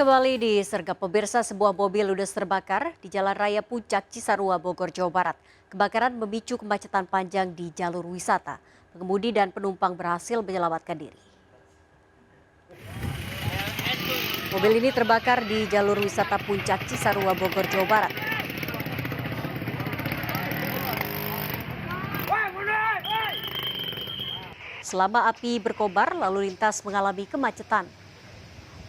Kembali disergap pemirsa, sebuah mobil ludes terbakar di Jalan Raya Puncak Cisarua, Bogor, Jawa Barat. Kebakaran memicu kemacetan panjang di jalur wisata. Pengemudi dan penumpang berhasil menyelamatkan diri. Mobil ini terbakar di jalur wisata Puncak Cisarua, Bogor, Jawa Barat. Selama api berkobar, lalu lintas mengalami kemacetan.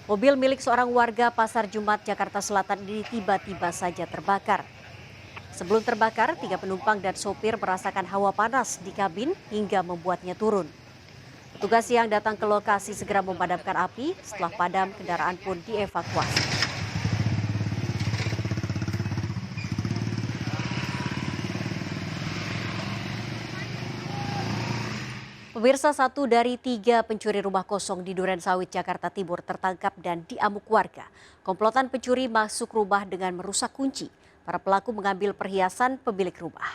Mobil milik seorang warga Pasar Jumat, Jakarta Selatan ini tiba-tiba saja terbakar. Sebelum terbakar, 3 penumpang dan sopir merasakan hawa panas di kabin hingga membuatnya turun. Petugas yang datang ke lokasi segera memadamkan api, setelah padam kendaraan pun dievakuasi. Pemirsa, 1 dari 3 pencuri rumah kosong di Durensawit, Jakarta Timur tertangkap dan diamuk warga. Komplotan pencuri masuk rumah dengan merusak kunci. Para pelaku mengambil perhiasan pemilik rumah.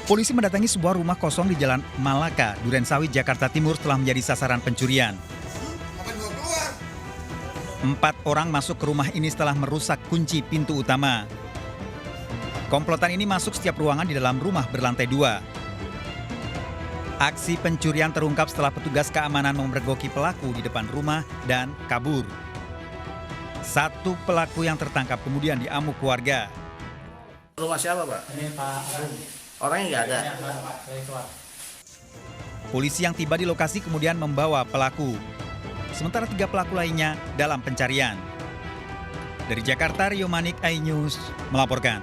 Polisi mendatangi sebuah rumah kosong di Jalan Malaka, Durensawit, Jakarta Timur setelah menjadi sasaran pencurian. 4 orang masuk ke rumah ini setelah merusak kunci pintu utama. Komplotan ini masuk setiap ruangan di dalam rumah berlantai 2. Aksi pencurian terungkap setelah petugas keamanan memergoki pelaku di depan rumah dan kabur. 1 pelaku yang tertangkap kemudian diamuk warga. Rumah siapa, Pak? Ini Pak Agung. Orangnya nggak ada. Polisi yang tiba di lokasi kemudian membawa pelaku. Sementara 3 pelaku lainnya dalam pencarian. Dari Jakarta, Rio Manik, iNews melaporkan.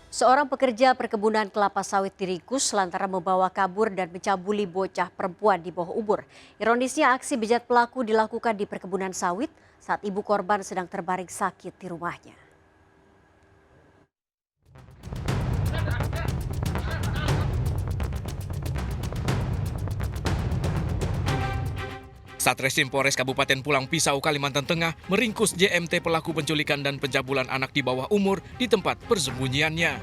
Seorang pekerja perkebunan kelapa sawit diringkus lantaran membawa kabur dan mencabuli bocah perempuan di bawah umur. Ironisnya, aksi bejat pelaku dilakukan di perkebunan sawit saat ibu korban sedang terbaring sakit di rumahnya. Satreskrim Polres Kabupaten Pulang Pisau, Kalimantan Tengah meringkus JMT pelaku penculikan dan pencabulan anak di bawah umur di tempat persembunyiannya.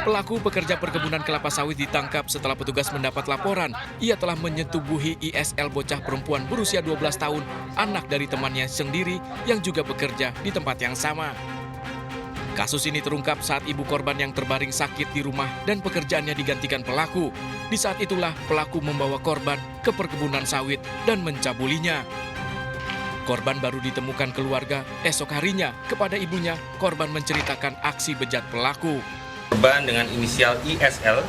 Pelaku pekerja perkebunan kelapa sawit ditangkap setelah petugas mendapat laporan ia telah menyetubuhi ISL bocah perempuan berusia 12 tahun, anak dari temannya sendiri yang juga bekerja di tempat yang sama. Kasus ini terungkap saat ibu korban yang terbaring sakit di rumah dan pekerjaannya digantikan pelaku. Di saat itulah pelaku membawa korban ke perkebunan sawit dan mencabulinya. Korban baru ditemukan keluarga esok harinya. Kepada ibunya, korban menceritakan aksi bejat pelaku. Korban dengan inisial ISL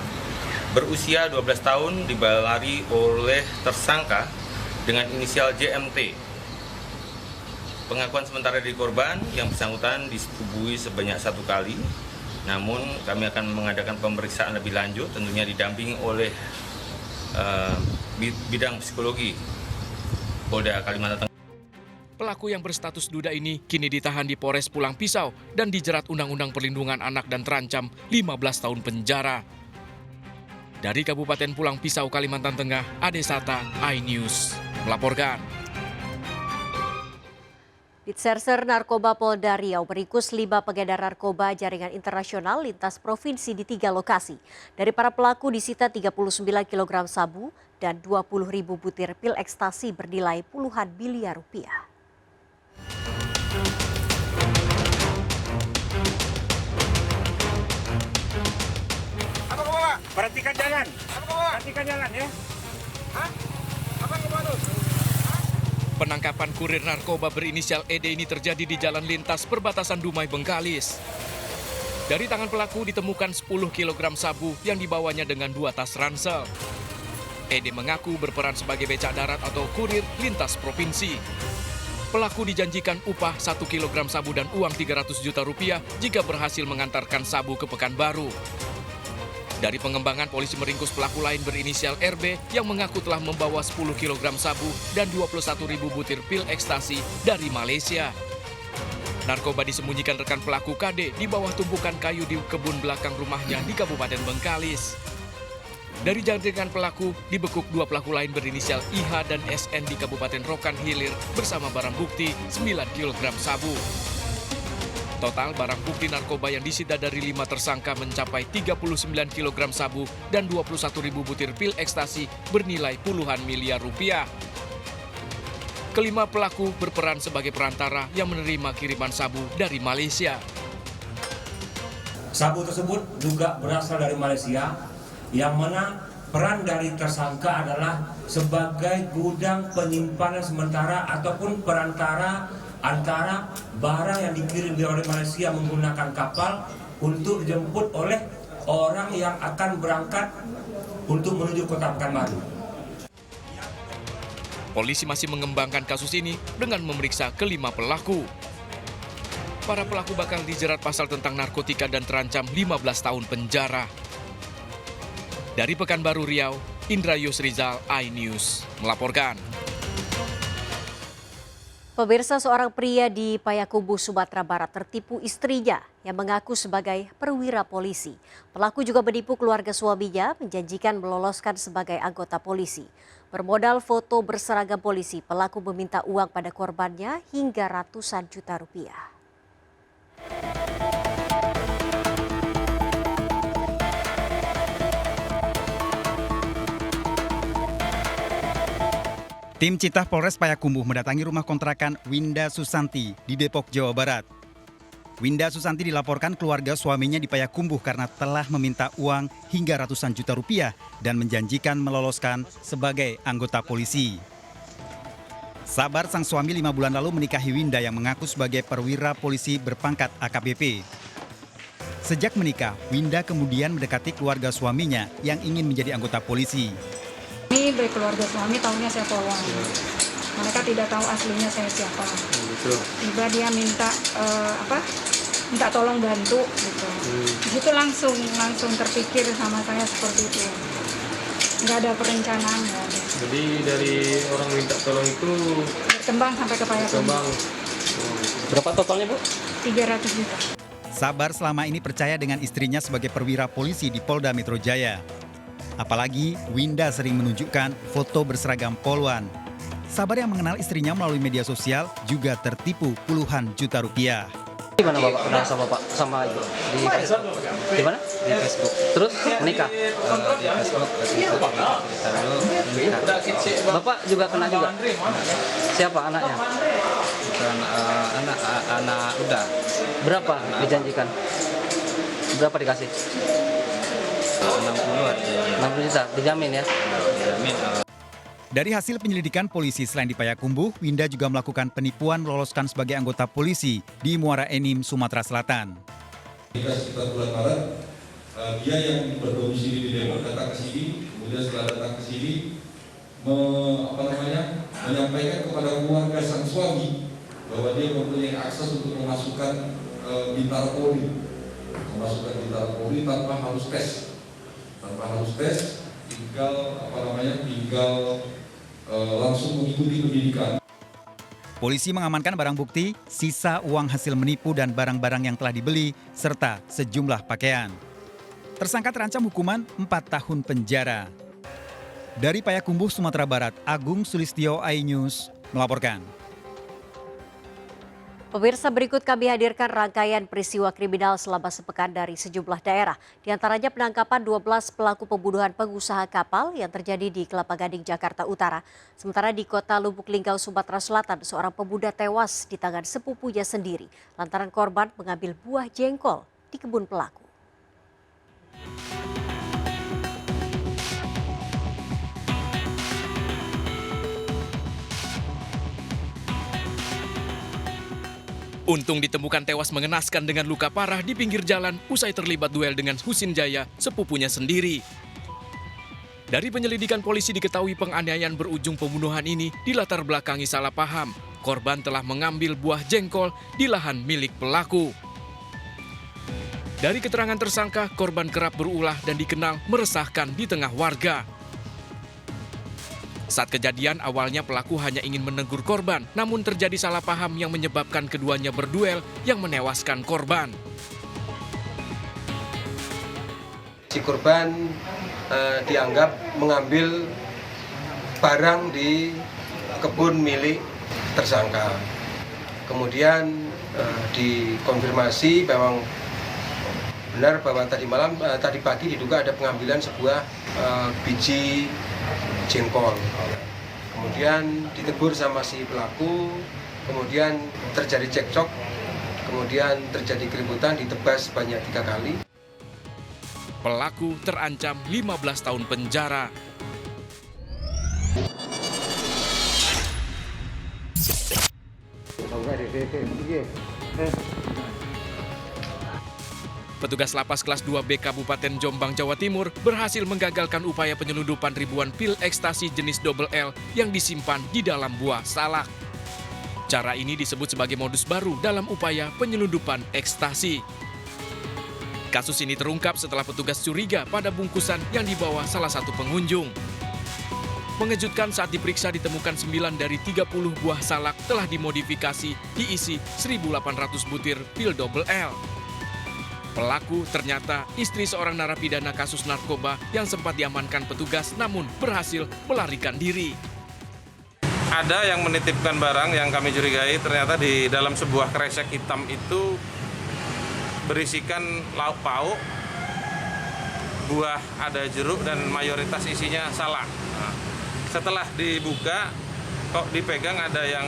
berusia 12 tahun dibalari oleh tersangka dengan inisial JMT. Pengakuan sementara dari korban yang bersangkutan disetubuhi sebanyak 1 kali. Namun kami akan mengadakan pemeriksaan lebih lanjut, tentunya didampingi oleh bidang psikologi Polda Kalimantan Tengah. Pelaku yang berstatus duda ini kini ditahan di Polres Pulang Pisau dan dijerat Undang-Undang Perlindungan Anak dan terancam 15 tahun penjara. Dari Kabupaten Pulang Pisau, Kalimantan Tengah, Ade Sata, iNews melaporkan. Ditserser Narkoba Polda Riau meringkus 5 pengedar narkoba jaringan internasional lintas provinsi di 3 lokasi. Dari para pelaku disita 39 kg sabu dan 20.000 butir pil ekstasi bernilai puluhan miliar rupiah. Apa kau bawa? Perhatikan jalan. Apa kau bawa? Perhatikan jalan ya. Hah? Apa kau bawa? Penangkapan kurir narkoba berinisial ED ini terjadi di jalan lintas perbatasan Dumai Bengkalis. Dari tangan pelaku ditemukan 10 kg sabu yang dibawanya dengan 2 tas ransel. ED mengaku berperan sebagai becak darat atau kurir lintas provinsi. Pelaku dijanjikan upah 1 kg sabu dan uang 300 juta rupiah jika berhasil mengantarkan sabu ke Pekanbaru. Dari pengembangan, polisi meringkus pelaku lain berinisial RB yang mengaku telah membawa 10 kg sabu dan 21.000 butir pil ekstasi dari Malaysia. Narkoba disembunyikan rekan pelaku KD di bawah tumpukan kayu di kebun belakang rumahnya di Kabupaten Bengkalis. Dari jaringan pelaku, dibekuk 2 pelaku lain berinisial IH dan SN di Kabupaten Rokan Hilir bersama barang bukti 9 kg sabu. Total barang bukti narkoba yang disita dari 5 tersangka mencapai 39 kg sabu dan 21.000 butir pil ekstasi bernilai puluhan miliar rupiah. Kelima pelaku berperan sebagai perantara yang menerima kiriman sabu dari Malaysia. Sabu tersebut juga berasal dari Malaysia, yang mana peran dari tersangka adalah sebagai gudang penyimpanan sementara ataupun perantara antara barang yang dikirim dari Malaysia menggunakan kapal untuk dijemput oleh orang yang akan berangkat untuk menuju kota Pekanbaru. Polisi masih mengembangkan kasus ini dengan memeriksa kelima pelaku. Para pelaku bakal dijerat pasal tentang narkotika dan terancam 15 tahun penjara. Dari Pekanbaru Riau, Indra Yusrizal, iNews melaporkan. Pemirsa, seorang pria di Payakumbuh, Sumatera Barat tertipu istrinya yang mengaku sebagai perwira polisi. Pelaku juga menipu keluarga suaminya, menjanjikan meloloskan sebagai anggota polisi. Bermodal foto berseragam polisi, pelaku meminta uang pada korbannya hingga ratusan juta rupiah. Tim Citah Polres Payakumbuh mendatangi rumah kontrakan Winda Susanti di Depok, Jawa Barat. Winda Susanti dilaporkan keluarga suaminya di Payakumbuh karena telah meminta uang hingga ratusan juta rupiah dan menjanjikan meloloskan sebagai anggota polisi. Sabar sang suami 5 bulan lalu menikahi Winda yang mengaku sebagai perwira polisi berpangkat AKBP. Sejak menikah, Winda kemudian mendekati keluarga suaminya yang ingin menjadi anggota polisi. Ini dari keluarga suami tahunya saya polwan. Mereka tidak tahu aslinya saya siapa. Tiba dia minta minta tolong bantu gitu. Di situ langsung terpikir sama saya seperti itu. Nggak ada perencanaan. Nggak ada. Jadi dari orang minta tolong itu berkembang sampai ke Payakumbuh. Berapa totalnya, Bu? 300 juta. Sabar selama ini percaya dengan istrinya sebagai perwira polisi di Polda Metro Jaya. Apalagi Winda sering menunjukkan foto berseragam polwan. Sabar yang mengenal istrinya melalui media sosial juga tertipu puluhan juta rupiah. Di mana Bapak kenal sama Bapak sama Ibu? Di Facebook. Di mana? Di Facebook. Terus menikah? Di Facebook. Lalu menikah. Bapak juga kenal juga? Siapa anaknya? Bukan anak udah. Berapa dijanjikan? Berapa dikasih? 60 juta, dijamin ya? Dijamin. Dari hasil penyelidikan polisi selain di Payakumbuh, Winda juga melakukan penipuan meloloskan sebagai anggota polisi di Muara Enim, Sumatera Selatan. Sekitar bulan Maret, dia yang berdomisili di Depok datang ke sini, kemudian setelah datang ke sini, menyampaikan kepada keluarga sang suami bahwa dia mempunyai akses untuk memasukkan Bintara Polri, tanpa harus tes. Tinggal langsung mengikuti pendidikan. Polisi mengamankan barang bukti, sisa uang hasil menipu dan barang-barang yang telah dibeli, serta sejumlah pakaian. Tersangka terancam hukuman 4 tahun penjara. Dari Payakumbuh, Sumatera Barat, Agung Sulistyo, iNews melaporkan. Pemirsa, berikut kami hadirkan rangkaian peristiwa kriminal selama sepekan dari sejumlah daerah. Di antaranya penangkapan 12 pelaku pembunuhan pengusaha kapal yang terjadi di Kelapa Gading, Jakarta Utara. Sementara di kota Lubuk Linggau, Sumatera Selatan, seorang pemuda tewas di tangan sepupunya sendiri lantaran korban mengambil buah jengkol di kebun pelaku. Untung ditemukan tewas mengenaskan dengan luka parah di pinggir jalan usai terlibat duel dengan Husin Jaya, sepupunya sendiri. Dari penyelidikan polisi diketahui penganiayaan berujung pembunuhan ini dilatar belakangi salah paham. Korban telah mengambil buah jengkol di lahan milik pelaku. Dari keterangan tersangka, korban kerap berulah dan dikenal meresahkan di tengah warga. Saat kejadian, awalnya pelaku hanya ingin menegur korban, namun terjadi salah paham yang menyebabkan keduanya berduel yang menewaskan korban. Si korban dianggap mengambil barang di kebun milik tersangka. Kemudian dikonfirmasi memang benar bahwa tadi pagi diduga ada pengambilan sebuah biji jengkol. Kemudian ditegur sama si pelaku, kemudian terjadi cekcok, kemudian terjadi keributan, ditebas sebanyak 3 kali. Pelaku terancam 15 tahun penjara. Petugas lapas kelas 2B Kabupaten Jombang, Jawa Timur berhasil menggagalkan upaya penyelundupan ribuan pil ekstasi jenis double L yang disimpan di dalam buah salak. Cara ini disebut sebagai modus baru dalam upaya penyelundupan ekstasi. Kasus ini terungkap setelah petugas curiga pada bungkusan yang dibawa salah satu pengunjung. Mengejutkan saat diperiksa ditemukan 9 dari 30 buah salak telah dimodifikasi diisi 1.800 butir pil double L. Pelaku ternyata istri seorang narapidana kasus narkoba yang sempat diamankan petugas namun berhasil melarikan diri. Ada yang menitipkan barang yang kami curigai ternyata di dalam sebuah kresek hitam itu berisikan lauk pauk, buah ada jeruk dan mayoritas isinya salak. Nah, setelah dibuka kok dipegang ada yang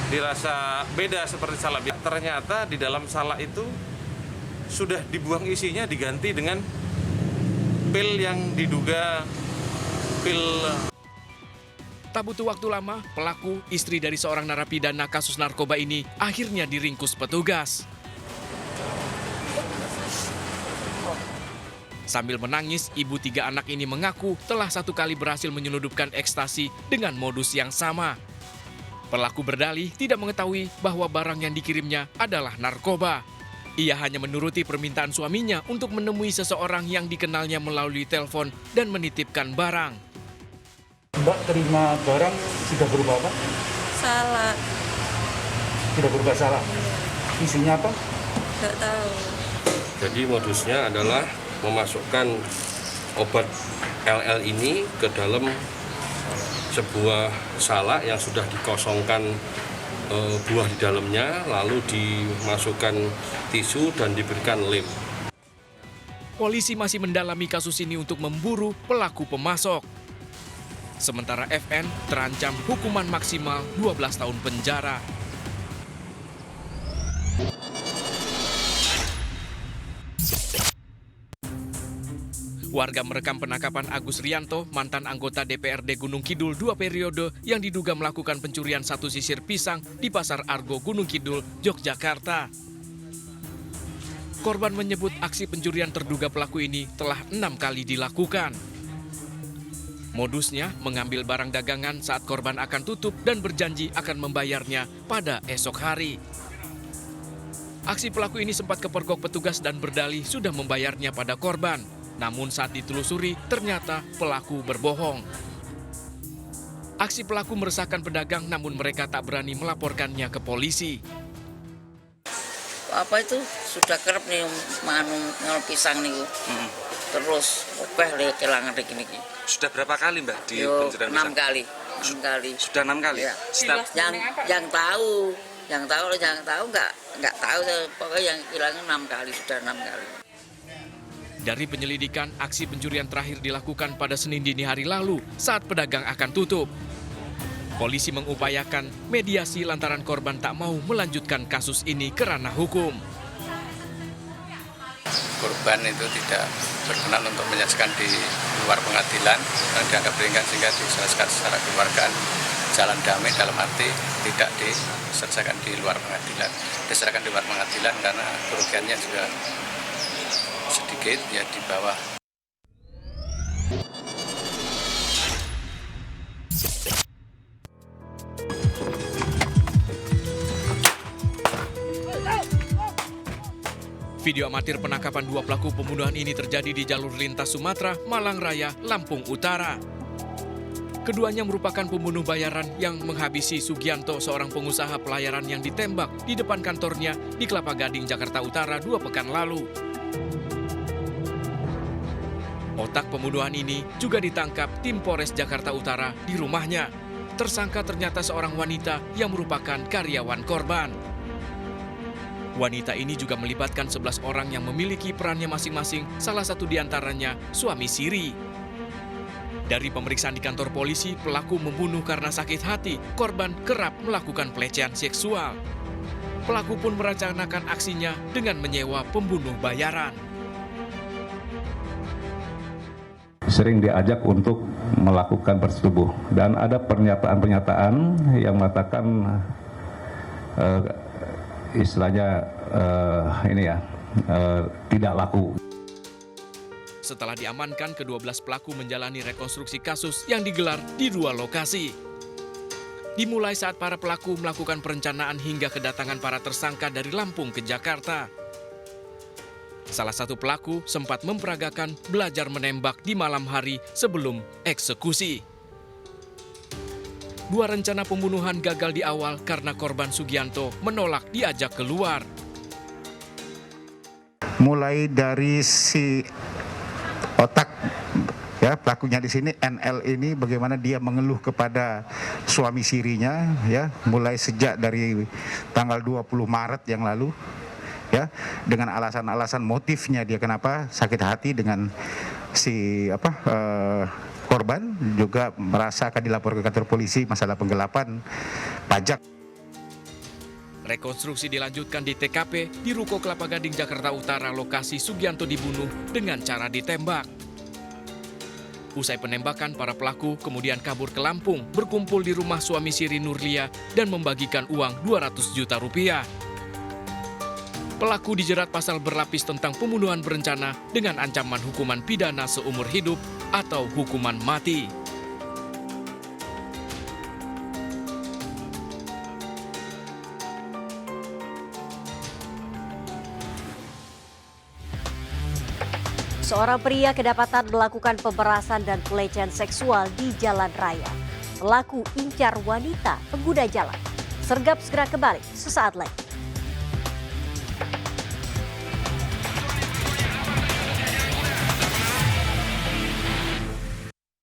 dirasa beda seperti salak. Ternyata di dalam salak itu sudah dibuang isinya diganti dengan pil yang diduga pil. Tak butuh waktu lama, pelaku istri dari seorang narapidana kasus narkoba ini akhirnya diringkus petugas. Sambil menangis, ibu 3 anak ini mengaku telah 1 kali berhasil menyelundupkan ekstasi dengan modus yang sama. Pelaku berdalih tidak mengetahui bahwa barang yang dikirimnya adalah narkoba. Ia hanya menuruti permintaan suaminya untuk menemui seseorang yang dikenalnya melalui telepon dan menitipkan barang. Mbak terima barang sudah berubah apa? Salah. Sudah berubah salah? Isinya apa? Nggak tahu. Jadi modusnya adalah memasukkan obat LL ini ke dalam sebuah salak yang sudah dikosongkan buah di dalamnya, lalu dimasukkan tisu dan diberikan lem. Polisi masih mendalami kasus ini untuk memburu pelaku pemasok. Sementara FN terancam hukuman maksimal 12 tahun penjara. Warga merekam penangkapan Agus Rianto, mantan anggota DPRD Gunung Kidul 2 periode yang diduga melakukan pencurian 1 sisir pisang di Pasar Argo Gunung Kidul, Yogyakarta. Korban menyebut aksi pencurian terduga pelaku ini telah 6 kali dilakukan. Modusnya mengambil barang dagangan saat korban akan tutup dan berjanji akan membayarnya pada esok hari. Aksi pelaku ini sempat kepergok petugas dan berdalih sudah membayarnya pada korban. Namun saat ditelusuri, ternyata pelaku berbohong. Aksi pelaku meresahkan pedagang, namun mereka tak berani melaporkannya ke polisi. Apa itu sudah kerap nih ngel pisang nih. Terus obeh le kelangan iki. Sudah berapa kali Mbak di pencurian pisang? 6 kali. 6 kali. Sudah 6 kali? Ya. Yang tahu nggak tahu, pokoknya yang hilangnya 6 kali, sudah 6 kali. Dari penyelidikan, aksi pencurian terakhir dilakukan pada Senin dini hari lalu saat pedagang akan tutup. Polisi mengupayakan mediasi lantaran korban tak mau melanjutkan kasus ini ke ranah hukum. Korban itu tidak berkenan untuk menyaksikan di luar pengadilan dan dianggap ringan sehingga diselesaikan secara keluargaan jalan damai, dalam arti tidak diselesaikan di luar pengadilan. Diserahkan di luar pengadilan karena kerugiannya juga sedikit, ya di bawah. Video amatir penangkapan 2 pelaku pembunuhan ini terjadi di jalur lintas Sumatera, Malang Raya, Lampung Utara. Keduanya merupakan pembunuh bayaran yang menghabisi Sugianto, seorang pengusaha pelayaran yang ditembak di depan kantornya di Kelapa Gading, Jakarta Utara 2 pekan lalu. Otak pembunuhan ini juga ditangkap tim Polres Jakarta Utara di rumahnya. Tersangka ternyata seorang wanita yang merupakan karyawan korban. Wanita ini juga melibatkan 11 orang yang memiliki perannya masing-masing, salah satu diantaranya suami siri. Dari pemeriksaan di kantor polisi, pelaku membunuh karena sakit hati. Korban kerap melakukan pelecehan seksual. Pelaku pun merencanakan aksinya dengan menyewa pembunuh bayaran. Sering diajak untuk melakukan persetubuh dan ada pernyataan-pernyataan yang mengatakan istilahnya tidak laku. Setelah diamankan, ke-12 pelaku menjalani rekonstruksi kasus yang digelar di 2 lokasi. Dimulai saat para pelaku melakukan perencanaan hingga kedatangan para tersangka dari Lampung ke Jakarta. Salah satu pelaku sempat memperagakan belajar menembak di malam hari sebelum eksekusi. 2 rencana pembunuhan gagal di awal karena korban Sugianto menolak diajak keluar. Mulai dari si otak, ya pelakunya di sini NL ini, bagaimana dia mengeluh kepada suami sirinya, ya mulai sejak dari tanggal 20 Maret yang lalu, ya dengan alasan-alasan motifnya dia kenapa sakit hati dengan si korban, juga merasa akan dilapor ke kantor polisi masalah penggelapan pajak. Rekonstruksi dilanjutkan di TKP di Ruko Kelapa Gading, Jakarta Utara, lokasi Sugianto dibunuh dengan cara ditembak. Usai penembakan, para pelaku kemudian kabur ke Lampung, berkumpul di rumah suami siri Nurlia dan membagikan uang 200 juta rupiah. Pelaku dijerat pasal berlapis tentang pembunuhan berencana dengan ancaman hukuman pidana seumur hidup atau hukuman mati. Seorang pria kedapatan melakukan pemerasan dan pelecehan seksual di jalan raya. Pelaku incar wanita pengguna jalan. Sergap segera kembali sesaat lagi.